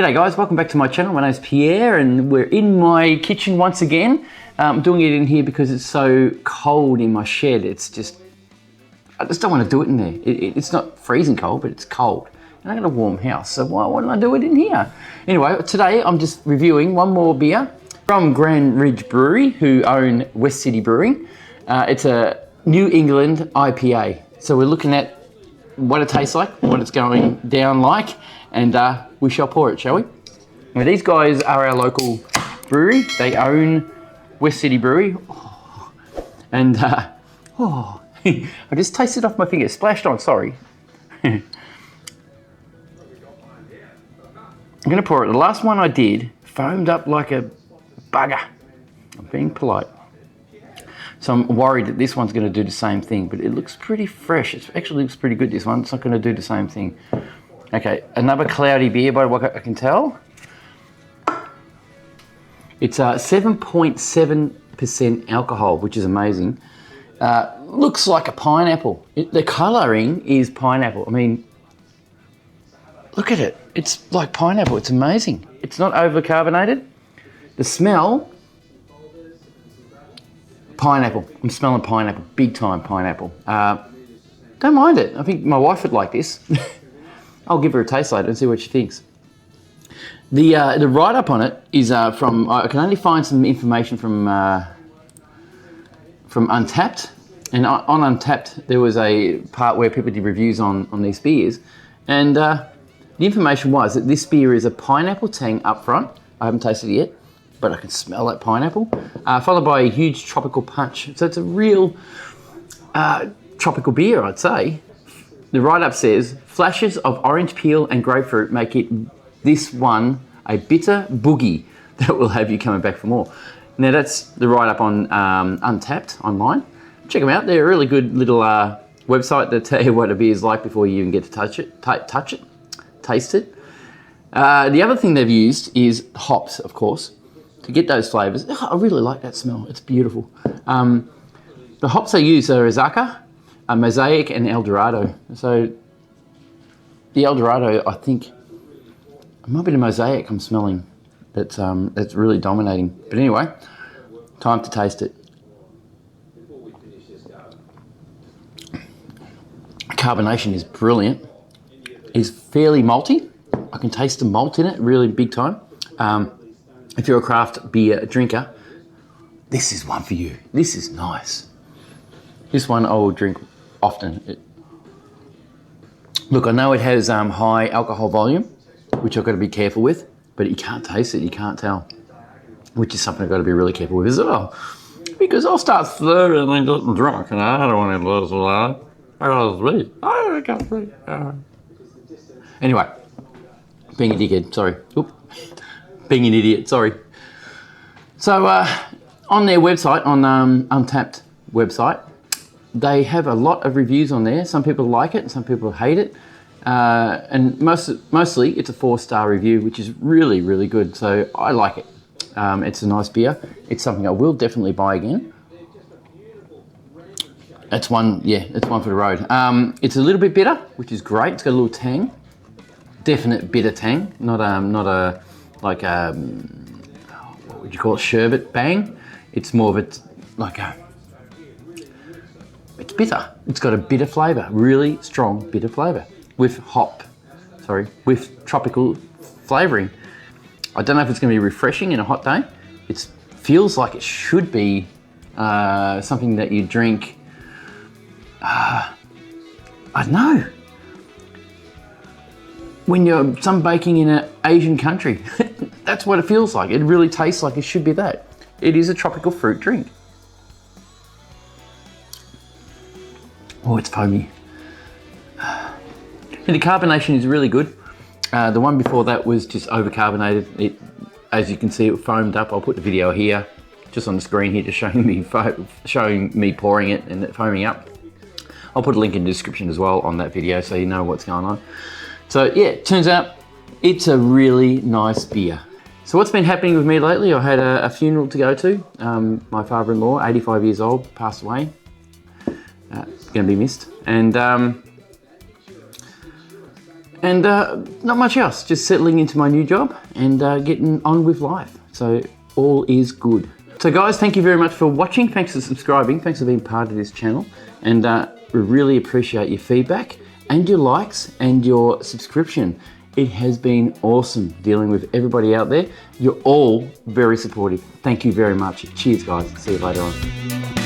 G'day guys, welcome back to my channel. My name's Pierre and we're in my kitchen once again. I'm doing it in here because it's so cold in my shed. I just don't want to do it in there. It's not freezing cold, but it's cold. And I got a warm house, so why don't I do it in here? Anyway, today I'm just reviewing one more beer from Grand Ridge Brewery, who own West City Brewing. It's a New England IPA. So we're looking at what it tastes like, what it's going down like, and we shall pour it, shall we? Now, these guys are our local brewery. They own West City Brewery. Oh, and I just tasted off my finger, splashed on, sorry. I'm gonna pour it. The last one I did foamed up like a bugger. I'm being polite. So I'm worried that this one's gonna do the same thing, but it looks pretty fresh. It actually looks pretty good, this one. It's not gonna do the same thing. Okay, another cloudy beer by what I can tell. It's 7.7% alcohol, which is amazing. Looks like a pineapple. The colouring is pineapple. I mean, look at it. It's like pineapple. It's amazing. It's not over-carbonated. The smell, pineapple. I'm smelling pineapple, big time pineapple. Don't mind it. I think my wife would like this. I'll give her a taste later and see what she thinks. The write-up on it is from, I can only find some information from Untapped. And on Untapped, there was a part where people did reviews on these beers. And the information was that this beer is a pineapple tang up front. I haven't tasted it yet, but I can smell that pineapple. Followed by a huge tropical punch. So it's a real tropical beer, I'd say. The write-up says, flashes of orange peel and grapefruit make this one a bitter boogie that will have you coming back for more. Now that's the write-up on Untapped online. Check them out. They're a really good little website that tell you what a beer is like before you even get to taste it. The other thing they've used is hops, of course, to get those flavours. Oh, I really like that smell. It's beautiful. The hops they use are Azaka, Mosaic and El Dorado. So the El Dorado, I think, it might be the Mosaic I'm smelling that's really dominating. But anyway, time to taste it. Carbonation is brilliant. It's fairly malty. I can taste the malt in it, really big time. If you're a craft beer drinker, this is one for you. This is nice. This one I will drink often. Look, I know it has high alcohol volume, which I've got to be careful with, but you can't taste it, you can't tell, which is something I've got to be really careful with as well. Because I'll start slurring and getting drunk, and I don't want to lose a lot. I can't breathe. Anyway, being a dickhead, sorry. Oop. Being an idiot, sorry. So on their website, on Untapped website, they have a lot of reviews on there. Some people like it and some people hate it. And mostly it's a 4-star review, which is really, really good. So I like it. It's a nice beer. It's something I will definitely buy again. It's one for the road. It's a little bit bitter, which is great. It's got a little tang, definite bitter tang, not a like what would you call it, sherbet bang. It's more of it's bitter. It's got a bitter flavour, really strong bitter flavour with with tropical flavouring. I don't know if it's going to be refreshing in a hot day. It feels like it should be something that you drink. I don't know. When you're sunbaking in an Asian country, that's what it feels like. It really tastes like it should be that. It is a tropical fruit drink. Oh, it's foamy. And the carbonation is really good. The one before that was just overcarbonated. It, as you can see, it foamed up. I'll put the video here, just on the screen here, just showing me pouring it and it foaming up. I'll put a link in the description as well on that video so you know what's going on. So yeah, it turns out it's a really nice beer. So what's been happening with me lately? I had a funeral to go to. My father-in-law, 85 years old, passed away. Going to be missed. And not much else, just settling into my new job and getting on with life. So all is good. So guys, thank you very much for watching. Thanks for subscribing. Thanks for being part of this channel. And we really appreciate your feedback and your likes and your subscription. It has been awesome dealing with everybody out there. You're all very supportive. Thank you very much. Cheers guys. See you later on.